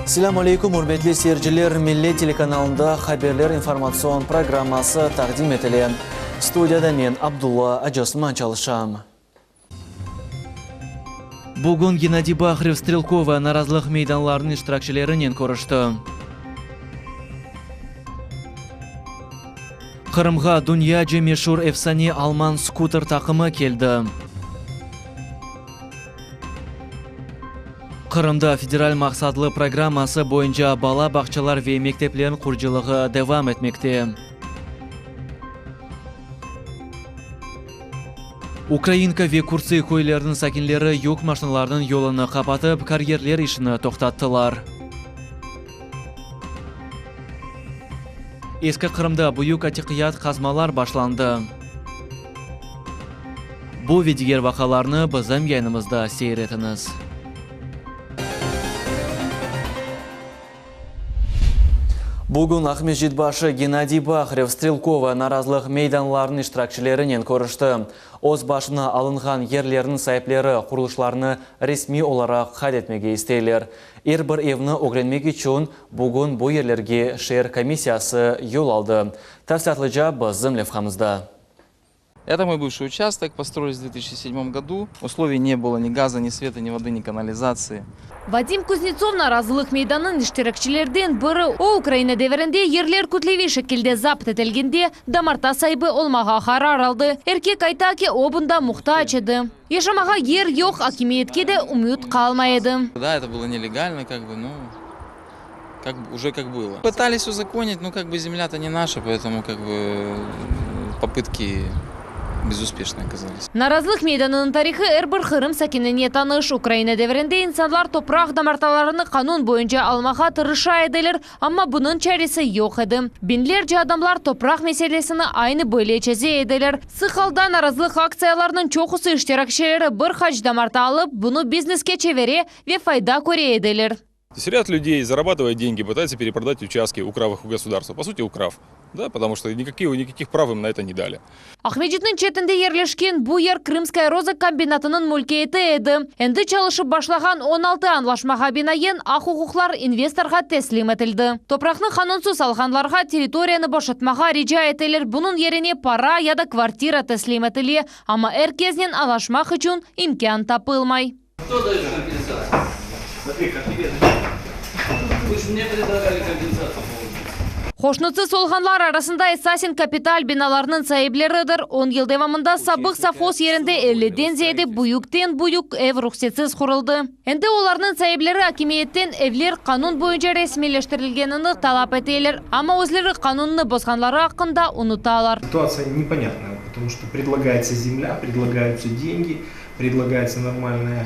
Assalamu alaikum, hurmatli seyirciler. Milli telekanalında haberler informatsion programması taqdim etilen. Studiyada men Abdulla Ajosman çalışam. Bugun Gennadiy Baxrev Strelkova narazılıq meydanlarının iştirakçılarıyla görüştü. Qırımga dunyoca meşhur efsane Alman skuter takımı keldi. Qırımda federal maqsadlı programması boyunca bala bağçalar ve mekteplerin qurcılığı devam etmekte. Ukrayinka ve Kursi koylarının sakinleri yük maşınlarının yolunu kapatıp kariyerler işini toxtattılar. Eski Qırımda buyuk atiqiyat qazmalar başlandı. Bu ve diğer vakalarını bizim yayınımızda seyretiniz. Bugun Ahmet başı Gennadiy Baxrev Strelkova narazılıq meydanlarının iştirakçılarıyla görüştü. Öz başına alınған yerlerinin sahipleri kuruluşlarını resmi olarak kaydetmege isteyler. Bir evni öğrenmek için bugün bu yerlerge şehir комиссиясы yol aldı. Tafsatlıca bizim levhamızda. Это мой бывший участок, построили в 2007 году. Условий не было ни газа, ни света, ни воды, ни канализации. Vadim Kuznetsov narazılıq meydanının iştirakçılardan biri o Ukrayna devrinde yerler kütlevi şekilde zapt edilgende damarta sahibi olmağa karar aldı. Erkek ayta ki o bunda muhtaç idi. Yaşamağa yer yok, hakimiyetke de umut kalmaydı. Да, это было нелегально, уже как было. Пытались узаконить, но земля-то не наша, поэтому попытки безуспешно оказались. Narazılıq meydanının tarihi bir Kırım sakinine tanış. Ukrayna devrinde insanlar toprak damartalarını kanun boyunca almağa tırışa edilir ama bunun çaresi yok idi. Binlerce adamlar toprak meselesini aynı böyle çöze edilir. Sık halda narazılıq aksiyalarının çoğusu iştirakçıları bir haç damarta alıp bunu bizneske çeviri ve fayda köre edilir. Ряд людей, зарабатывая деньги, пытается перепродать участки, украв их у государства. По сути, украв. Да, потому что никаких прав им на это не дали. Ахмеджит'nin çetinde yerleşken bu yer Krimskaya Rozа kombinatının mülkiyeti edi. Endi çalışıp başlagan 16 anlaşmaga binaen ak hukuklar investorga teslim etildi. Toprakны kanunsuz alganlarga teritoriyani boşaltmaga rica etilir. Bunun yerine para ya da kvartira teslim etili. Ama herkesten anlaşmak için imkan tapılmay. Кто дает компенсацию? Вы же мне предлагали компенсацию. Hoşnutsuz olganlar arasında esasen kapital binalarının sahipleridir. 10 yıl devamında sabık safos yerinde 50'den ziyade buyuk ev ruhsatsız kuruldu. Endi olarının sahipleri hakimiyetten evler kanun boyunca resmileştirilgenini talap edilir. Ama özleri kanununu bozganları hakkında unutalar. Ситуация непонятная, потому что предлагается земля, предлагаются деньги, предлагается нормальная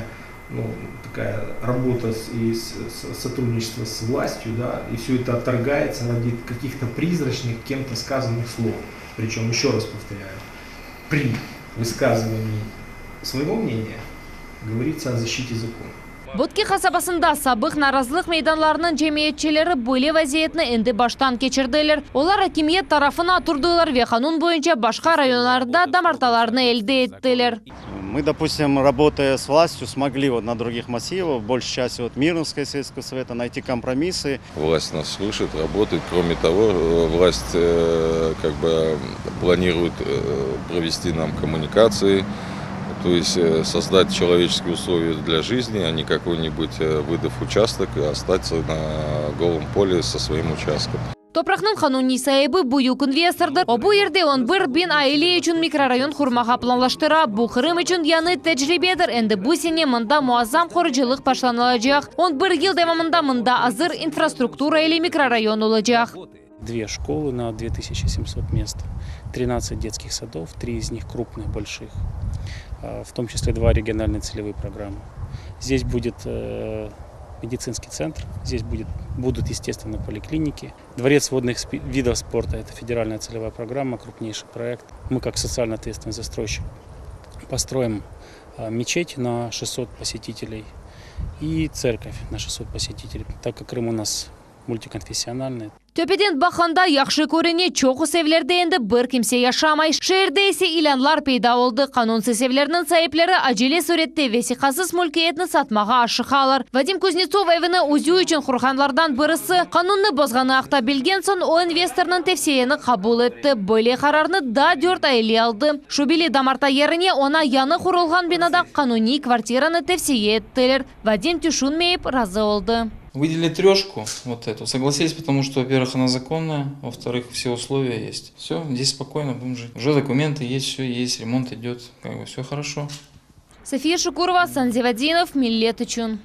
такая работа и сотрудничество с властью, да, и все это отторгается ради каких-то призрачных, кем-то сказанных слов. Причем, еще раз повторяю, при высказывании своего мнения говорится о защите закона. Butki kasabasında sabık narazılıq meydanlarının cemiyetçileri böyle vaziyetini endi baştan geçirdiler. Onlar hakimiyet tarafına oturdular ve kanun boyunca başka rayonlarda damartalarını elde ettiler. Мы, допустим, работая с властью, смогли на других массивах, в большей части Мирновского сельского совета, найти компромиссы. Власть нас слышит, работает. Кроме того, власть планирует провести нам коммуникации, то есть создать человеческие условия для жизни, а не какой-нибудь выдав участок и остаться на голом поле со своим участком. Toprakның kanuni sahibi buyuk investordur. O bu yerde 11 bin aile için mikrorayon kurmağa planlaştıra. Bu Kırım için yanı tecrübedir. Endi bu sene mında muazzam koruculuk başlanılacak. 11 yıl devamında mında hazır infrastruktura ile mikrorayon olacak. 2 школы на 2700 мест, 13 детских садов, 3 из них крупных, больших, в том числе 2 региональные целевые программы. Здесь будет медицинский центр, здесь будут, естественно, поликлиники. Дворец водных видов спорта – это федеральная целевая программа, крупнейший проект. Мы, как социально ответственный застройщик, построим мечеть на 600 посетителей и церковь на 600 посетителей, так как Крым у нас мультиконфессиональный. Төпеден бақанда яқшы көріне чоқы севлерді енді бір кімсе яшамай. Шерде есе иланлар пейда олды. Қанунсы севлерінің сайыплері ажеле суретте весиқасыз мүлкиетні сатмаға ашықалар. Вадим Кузнецов әвіні өзі үшін құрғанлардан бірісі. Қанунны бозғаны ақта білген сон о инвесторның тефсейені қабул етті. Бөле қарарны да 4 айлы алды. Шубили дамарта еріне она яны құрылған бинада қануни квартираны тефсей еттілер. Вадим Тюшунмейіп разы олды. Выделили 3, вот эту. Согласились, потому что, во-первых, она законная, во-вторых, все условия есть. Все, здесь спокойно будем жить. Уже документы есть, все есть, ремонт идет, как бы все хорошо. София Шукурова, Санзевадинов, Миллет үшін.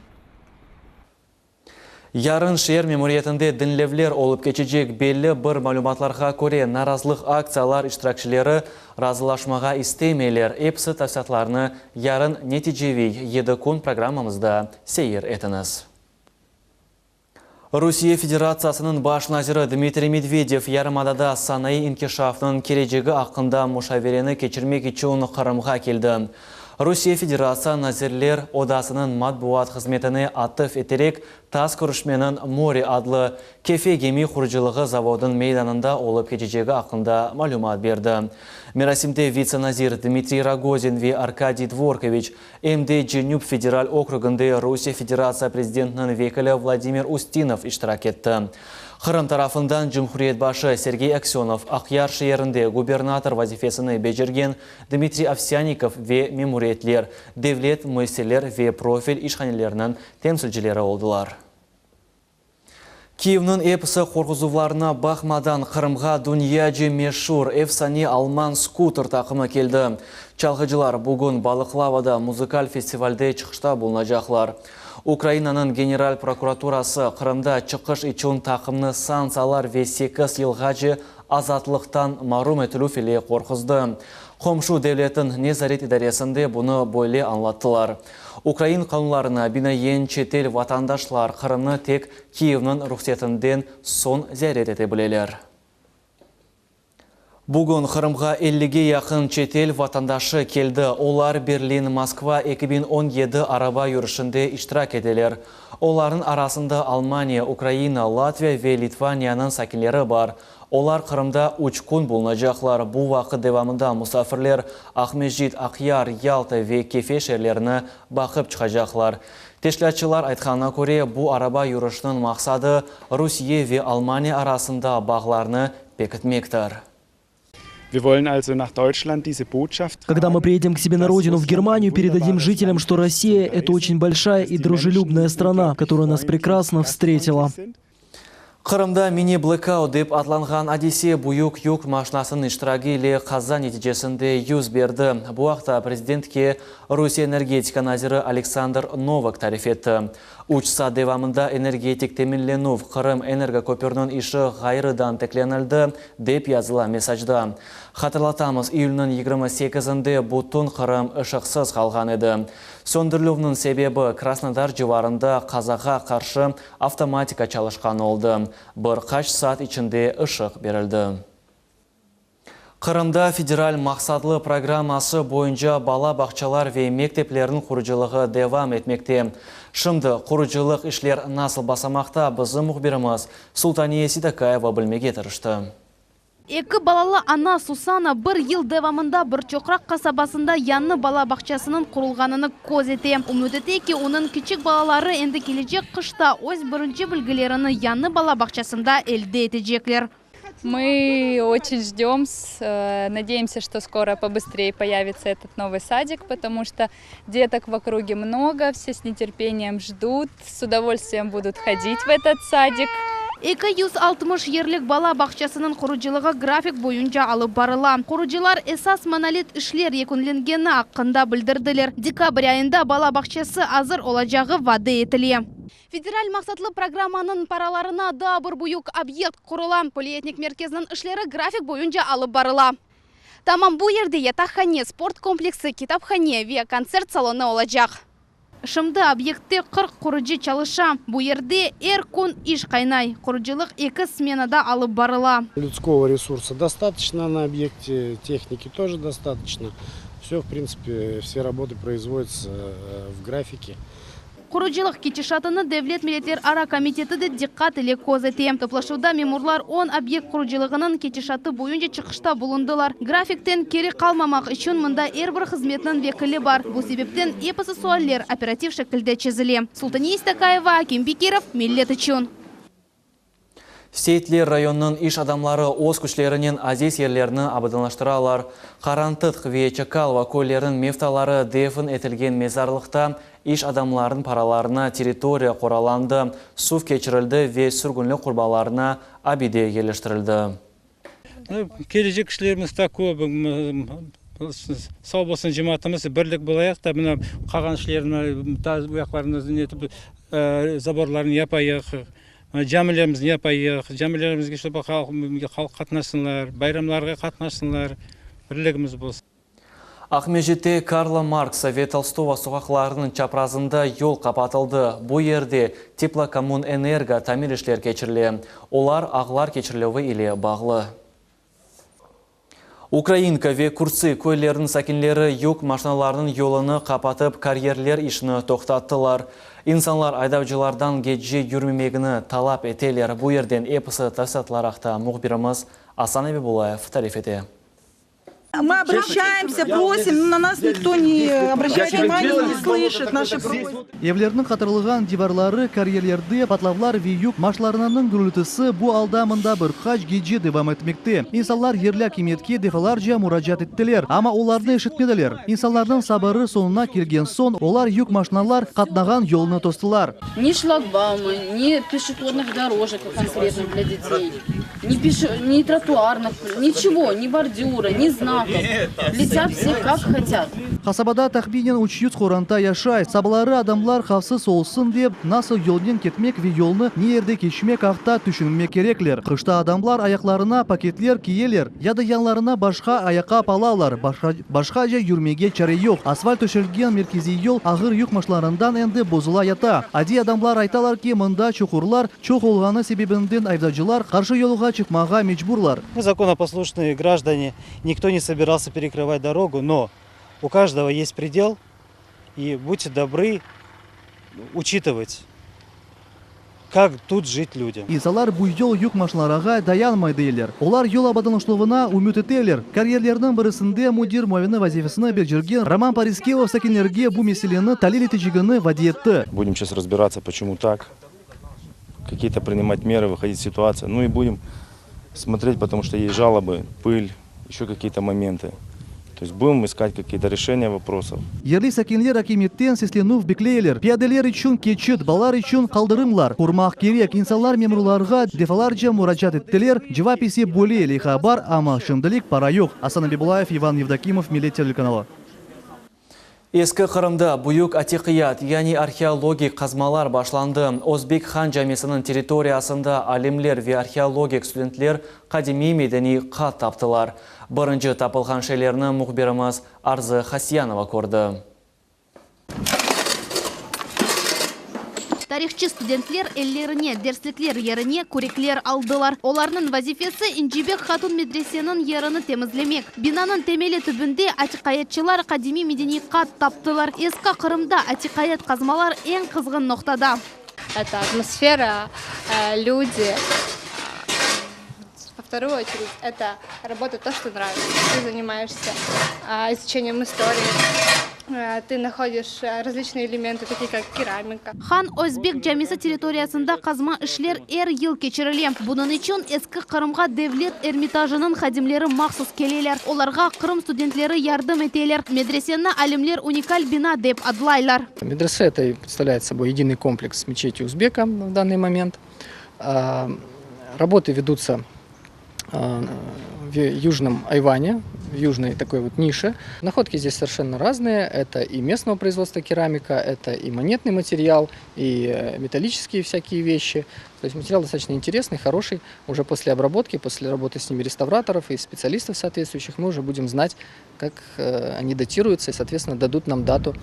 Ярын шер мемориетінде дінлевлер олып кечежек белі бір малюматларға көре наразылық акциялар иштиракчылары разылашмаға истемейлер эпсі тafsilatlарını ярын нетижеви еді күн программамызда сейір етіңіз. Русия Федерациясының баш назиры Дмитрий Медведев ярымадада санай инкишафның кележегі ақында мушаверені кечірмек үшін Қырымға келді. Русия Федерация назирлер одасының матбуат қызметіне атып етерек тас күрішменің Море адлы кефе-геми құржылығы заводын мейданында олып кечежегі ақында малюмат берді. Мерасимде вице-назир Дмитрий Рогозин ве Аркадий Дворкович МД Женюб федераль округінде Русия Федерация президентінің векілі Владимир Устинов иштирак етті. Қырым тарафындан Жұмхуриет башы Сергей Аксенов Ақяр шерінде губернатор вазифесini бежерген Дмитрий Овсянников ве мемуриетлер, девлет мөселер ве профиль ишханелерінің темсілчілері олдылар. Киевнің эпісі қорғызувларына бақмадан Қырымға дүнияжы мешур Эфсани Алман скутер тақымы келді. Чалғыжылар бүгін Балықлавада музыкаль фестивальде чықышта болнажақлар. Украинаның генераль прокуратурасы Қырымда чықыш üçün тақымны санкциялар ве 8 елғажы азатлықтан марум етілу филе қорқызды. Қомшу девлетін незарет идаресінде бұны бойле анлаттылар. Украин қануларына бинайен четел ватандашлар Қырымны тек Киевнің рұқсетінден сон зәрет ете білелер. Бүгін Қырымға 50-ге яқын четел ватандашы келді. Олар Берлин, Москва 2017 араба юрышында иштирак еделер. Олардың арасында Алмания, Украина, Латвия ве Литванияның сакинлері бар. Олар Қырымда 3 күн болнажақлар. Бұл вақыт девамында мұсафирлер Ақмежит, Ақяр, Ялта ве Кефе шерлеріні бақып чықажақлар. Тешлятчылар айтқанына көре, бұл араба юрышының мақсады Русия ве Алмания арасында бағларны бекітмектір. Когда мы приедем к себе на родину, в Германию, передадим жителям, что Россия – это очень большая и дружелюбная страна, которая нас прекрасно встретила. Қырымда мини-блэкаут деп атланған Одессе бұйық юк машинасын иштираги иле қаза нәтижесінде юз берді. Бұл уақытта президентке Русия энергетика назиры Александр Новак тариф етті. 3 саат девамында энергетик темирленув Қырым энергокөпірінің іші ғайрыдан текленілді деп языла месажда. Хатырлатамыз, июльнің 28-інде бұттың Қырым ышықсыз қалған еді. Сөндірілуінің себебі Краснодар жыварында қазаға қаршы автоматика çalışқан олды. Бір қаш саат ішінде ышық берілді. Қырымда федераль мақсатлы программасы бойынша бала бақчалар ве мектеплердің құрыжылығы девам етмекте. Шымды құрыжылық ішлер насыл басамақта біздің мұхбиріміз Султания Сидакаева білмеге тырышты. Екі балалы ана Сусана бір ел девамында бір чоқрақ қасабасында янны бала бақчасының құрылғаныны көз ете. Үмітете ки оның кичік балалары енді кележек қышта өз бірінші білгілеріні янны бала бақчасында әлде етежеклер. Мы очень ждем, надеемся, что скоро побыстрее появится этот новый садик, потому что деток в округе много, все с нетерпением ждут, с удовольствием будут ходить в этот садик. 260 ерлік бала бақчасының құрыжылығы график бойынша алып барыла. Құрыжылар эсас монолит ішлер екінленгені ақында білдірділер. Декабрь айында бала бақчасы азыр олажағы вады етіле. Федераль мақсатлы программаның параларына да бір бұйық объект құрыла. Полиэтник меркезінің ішлері график бойынша алып барыла. Тамам бұл ерде ятақхане, спорт комплексы, китапхане ве концерт салоны олажақ. Шымды объектте 40 құрыжы чалыша. Бұл ерде күн иш қайнай. Құрыжылық 2 сменада алып барыла. Людского ресурса достаточно на объекте, техники тоже достаточно. Все, в принципе, все работы производятся в графике. Куруджилык кетишатыны Devlet Milletler Ara Komiteti de dikkat ile kozeti. Toplaşıda memurlar 10 объект куруджилыгынын кетишаты boyunca çıkışta bulundular. Grafikten keri kalmamak için mında Erber hizmetinin vekili var. Bu sebepten epası sualler operatif şekilde çizili. Султания Истакаева, Аким Бекиров, Millet için. Сейтлер районның иш адамлары оз күчлерінен азиз ерлеріні абыдылаштыралар. Қарантық ве Чакалова көйлерін мефталары дефін етілген мезарлықта иш адамларын параларына территория қораланды, сув кечірілді ве сүргінлі құрбаларына абиде еліштірілді. Келешек кішілеріміз та көп, сау болсын жематымыз бірлік болайық та, мұна қаған кішілеріні ұяқларының заборларын япайық. Жәмілерімізді япайық, жәмілерімізге чтобы халық қатынасынлар, байрамларға қатынасынлар, бірлігіміз болсын. Ақмежетте Карла Маркс Ве Толстого соғақларының чапразында yol қапатылды. Бұл ерде Теплокоммунэнерго тамиришлер кечірлі. Олар ағлар кечірлеуі иле бағлы. Украинка ве Курсы көйлерінің сәкінлері юк машиналарының yolını қапатып карьерлер ішіні тоқтаттылар. İnsanlar айдавчылардан геджи юрмемегіні талап етелер. Бұл ерден эпысы тасатларақта мұғбирымыз Асан Эбибулаев тариф ете. Мы обращаемся, просим, на нас никто не обращает внимания, не слышит наши просьбы. Evlerinin қатырылған диварлары, карьерлерді, патлавлар ve yük maşlarının gürültüsü bu aldamında bir kaç gece devam etmekte. İnsanlar yerli hükümetke defalarca müracaat ettiler ama onlarını işitmediler. İnsanların sabrı sonuna gelgen son, onlar yük maşinalar katnagan yolunu tostular. Ни шлагбаума, ни пешеходных дорожек конкретно для детей, ни тротуарных, ничего, ни бордюра, ни знаков. Летят все как хотят. Kasabada tahminen 300 koranta yaşay. Sabahları adamlar hafsız olsun diye nasıl yoldan gitmek ve yolunu nerede geçmek haqta düşünmek gerekler. Kışta adamlar ayaklarına paketler giyeler ya da yanlarına başka ayakkabı alarlar. Başkaca yürümege çare yok. Asfalt döşelgen merkezi yol ağır yük maşlarından endi bozula yata. Adi adamlar aytalar ki mında çukurlar çok olğanı sebebinden ayvdacılar karşı yoluğa çıkmağa mecburlar. Мы законопослушные граждане, никто не собирался перекрывать дорогу, но у каждого есть предел, и будьте добры учитывать, как тут жить людям. İnsanlar bu yol yük maşınlarına dayanmayı deyirler. Onlar yol abadılışlığına ümit eterler. Kariyerlerinin birisinde müdür muavini vazifesini becirgen Роман Парискевов sakinlerge bu meseleni talil eteceğini vadi etti. Будем сейчас разбираться, почему так, какие-то принимать меры, выходить из ситуации. Ну и будем смотреть, потому что есть жалобы, пыль, еще какие-то моменты. То есть будем искать какие-то решения вопросов. Yerli sakinler hakimiyetten seslenuf bekleyler. Piyadeler için keçit, balar için kaldırımlar kurmak gerek. İnsanlar memurlarga defalarca müracaat ettiler. Cevap ise böyle haber ama şimdilik para yok. Асан Эбибулаев, Иван Евдокимов, Millet телеканалы. Eski Qırımda buyuk atiqiyat, yani arxeologik qazmalar başlandı. Özbek Xan Camisinin territoriyasında alimler ve arxeologik studentler qadimiy medeni qat taptılar. Birinci tapılған şeylerini muhbirimiz Arzı Xasyanova ko'rdi. Tarixçi studentler ellerine, derslikler yerine körekler aldılar. Onların vazifesi İncibek Hatun medresenin yerini temizlemek. Binanın temeli tübünde atiqayatçılar kadimi medeni qat taptılar. Eski Kırım'da atiqayat kazmalar en kızgın noktada. Это атмосфера, люди. Во вторую очередь, это работа то, что нравится. Ты занимаешься изучением истории. Ты находишь различные элементы, такие как керамика. Хан Özbek Camisi territoriyasında kazma işler her yıl geçirilir. Bunun için eski Kırım'a devlet ermitajının hadimleri mahsus keleyler. Onlarga Kırım studentleri yardım eteler. Medreseni alimler unikal bina dep adlaylar. Медресе это представляет собой единый комплекс мечети узбека в данный момент. Работы ведутся в южном Айване, в южной такой вот нише. Находки здесь совершенно разные. Это и местного производства керамика, это и монетный материал, и металлические всякие вещи. То есть материал достаточно интересный, хороший. Уже после обработки, после работы с ними реставраторов и специалистов соответствующих, мы уже будем знать, как они датируются и, соответственно, дадут нам дату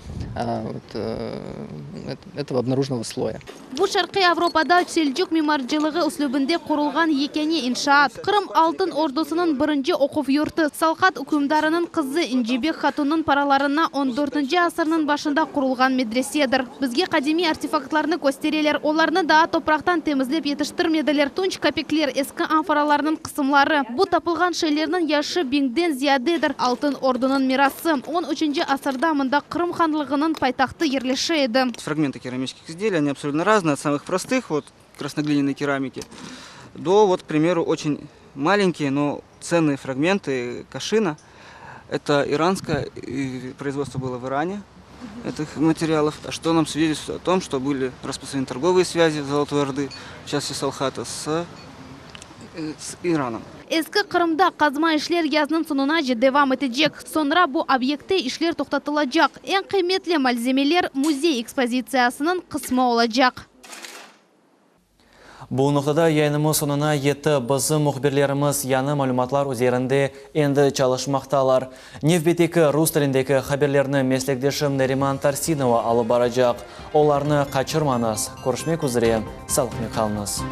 этого обнаруженного слоя. Бу Шаркы Европада Селджук мемарчылыгы услубында курулган екени иншаат. Кырым алтын ордосунун биринчи окуп йурты. Салхат үкүмдарынын кызы Инжибек хатунун параларына 14-нчы асырнын башында курулган медреседир. Бизге кадимий артефактларны көстерелер. Оларны да топрактан темизлеп етиштирмедилер. Тунч капеклер, эски амфораларнын кысымлары. Бу тапылган шейлердин яшы биңден зиядедир. Алтын ордунун мирасы. 13-нчы асырда мында Кырым ханлыгынын пайтахты ерлеше эди. Фрагменты керамических изделий, они абсолютно разные, от самых простых, вот красноглиняной керамики, до, вот, к примеру, очень маленькие, но ценные фрагменты кашина. Это иранское, производство было в Иране, этих материалов, что нам свидетельствует о том, что были распространены торговые связи Золотой Орды, в частности Салхата, с Ираном. Эски Кырымда казма ишлер язнын сонуна же девам этежек. Sonra бу объектте ишлер токтотулачак. Эң кыйметли мальземелер музей экспозициясынын кысмы олачак. Бұл нұқтада яйнымыз сонына еті бізі мұхберлеріміз яны малюматлар өзерінде енді чалышмақталар. Невбетекі рус тіліндегі хаберлеріні меслектешім Нариман Тарсинова алып баражақ. Оларны қачырманыз. Көрішмек үзіре, салықмен қалыңыз.